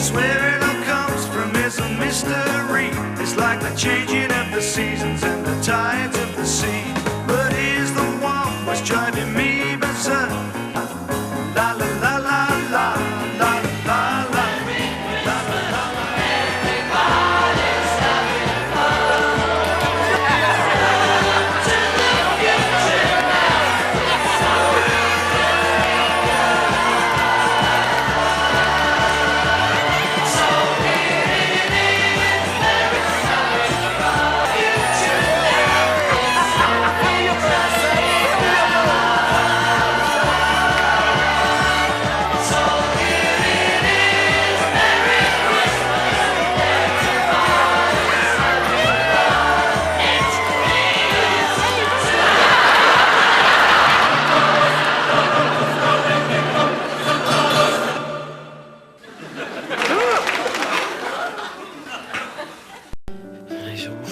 Just where it all comes from is a mystery. It's like the changing of the seasons and the tides of the sea. But here's the one what's driving me berserk. La la la la la la la la.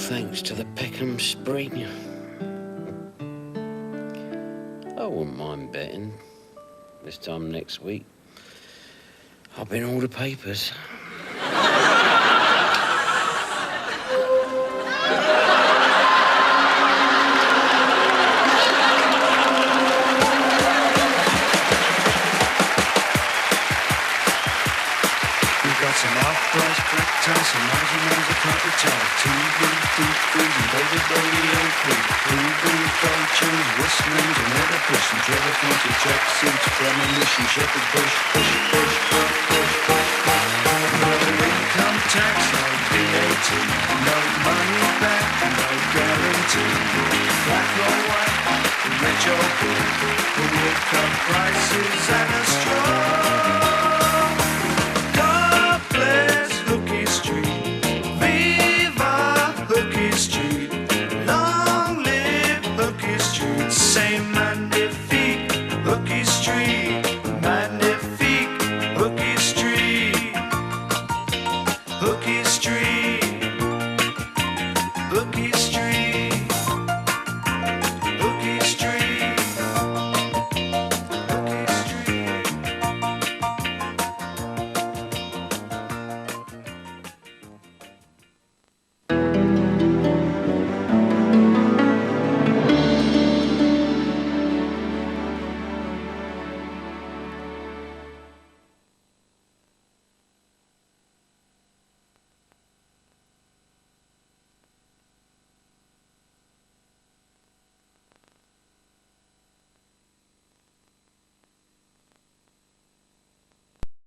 Thanks to the Peckham Spring. I wouldn't mind betting this time next week I'll be in all the papers. Some off-price cocktails, some noisy names I can't retell. TV, deep freezing, baby, Blueberry, fried cheese, wrist names, and leather push, some Trevor County tracksuits, premonition, shepherd bush, push.